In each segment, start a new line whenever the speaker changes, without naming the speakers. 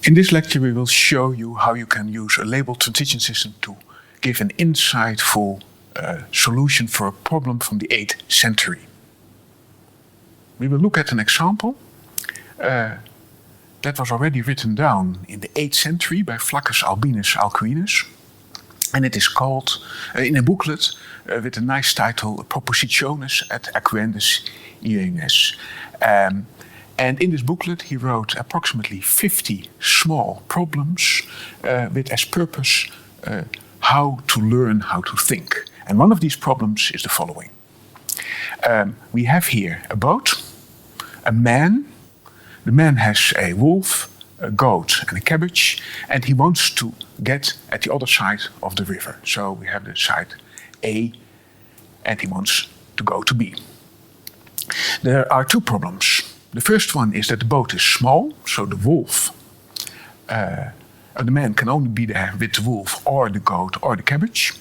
In this lecture we will show you how you can use a labeled transition system to give an insightful solution for a problem from the 8th century. We will look at an example that was already written down in the 8th century by Flaccus Albinus Alcuinus. And it is called, in a booklet with a nice title, Propositiones et Equendis Iones. And in this booklet he wrote approximately 50 small problems with as purpose how to learn how to think. And one of these problems is the following. We have here a boat, a man. The man has a wolf, a goat and a cabbage, and he wants to get at the other side of the river. So we have the side A and he wants to go to B. There are two problems. The first one is that the boat is small, so the wolf, the man can only be there with the wolf or the goat or the cabbage.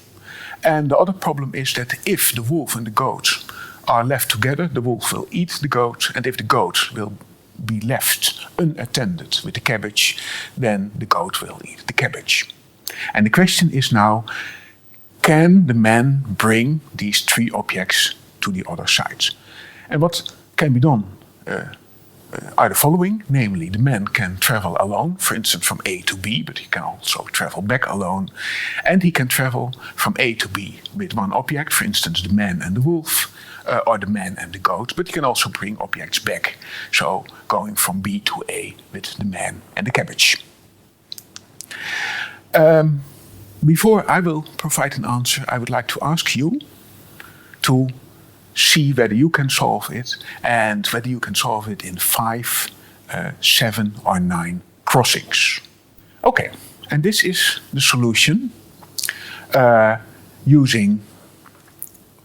And the other problem is that if the wolf and the goat are left together, the wolf will eat the goat, and if the goat will be left unattended with the cabbage, then the goat will eat the cabbage. And the question is now, can the man bring these three objects to the other side? And what can be done are the following, namely the man can travel alone, for instance from A to B, but he can also travel back alone, and he can travel from A to B with one object, for instance the man and the wolf, or the man and the goat, but he can also bring objects back, so going from B to A with the man and the cabbage. Before I will provide an answer, I would like to ask you to see whether you can solve it and whether you can solve it in 5, 7 or 9 crossings. Okay, and this is the solution using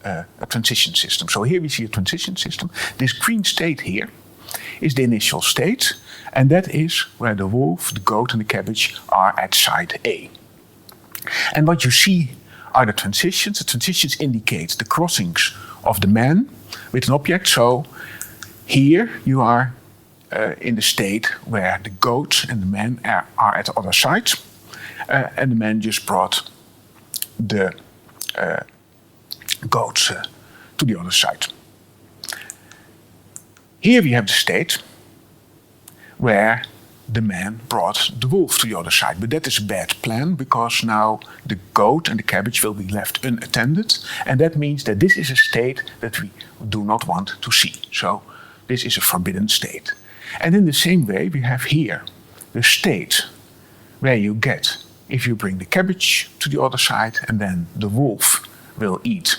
a transition system. So here we see a transition system. This green state here is the initial state, and that is where the wolf, the goat and the cabbage are at side A. And what you see are the transitions. The transitions indicate the crossings of the man with an object. So here you are in the state where the goat and the man are at the other side, and the man just brought the goats to the other side. Here we have the state where the man brought the wolf to the other side. But that is a bad plan, because now the goat and the cabbage will be left unattended, and that means that this is a state that we do not want to see. So this is a forbidden state. And in the same way we have here the state where you get if you bring the cabbage to the other side, and then the wolf will eat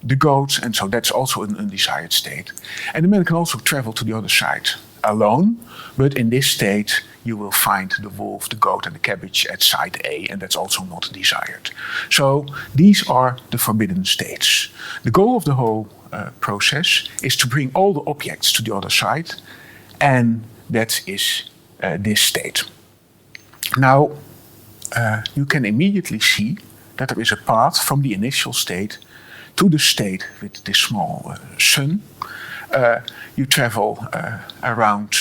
the goats, and so that's also an undesired state. And the man can also travel to the other side alone, but in this state you will find the wolf, the goat and the cabbage at side A, and that's also not desired. So these are the forbidden states. The goal of the whole process is to bring all the objects to the other side, and that is this state. Now you can immediately see that there is a path from the initial state to the state with this small sun. You travel around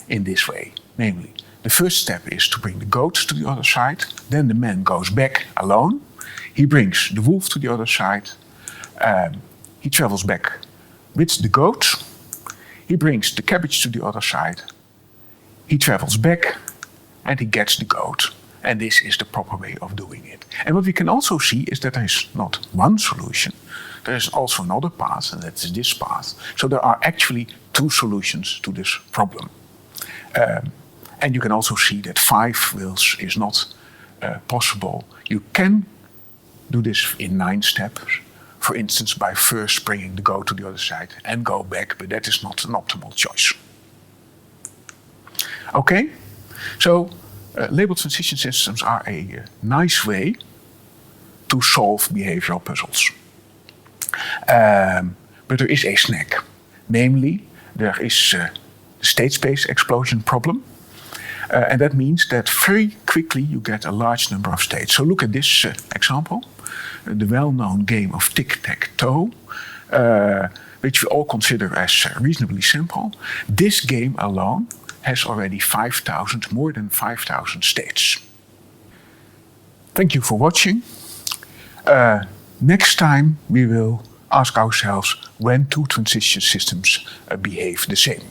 in this way. Namely, the first step is to bring the goats to the other side. Then the man goes back alone. He brings the wolf to the other side. He travels back with the goat. He brings the cabbage to the other side. He travels back and he gets the goat. And this is the proper way of doing it. And what we can also see is that there is not one solution. There is also another path, and that is this path. So there are actually 2 solutions to this problem. And you can also see that 5 wheels is not possible. You can do this in 9 steps. For instance, by first bringing the goat to the other side and go back, but that is not an optimal choice. Okay? So labeled transition systems are a nice way to solve behavioral puzzles. But there is a snag. Namely, there is the state space explosion problem. And that means that very quickly you get a large number of states. So look at this example. The well-known game of tic-tac-toe, which we all consider as reasonably simple. This game alone has already more than 5,000 states. Thank you for watching. Next time we will ask ourselves when two transition systems behave the same.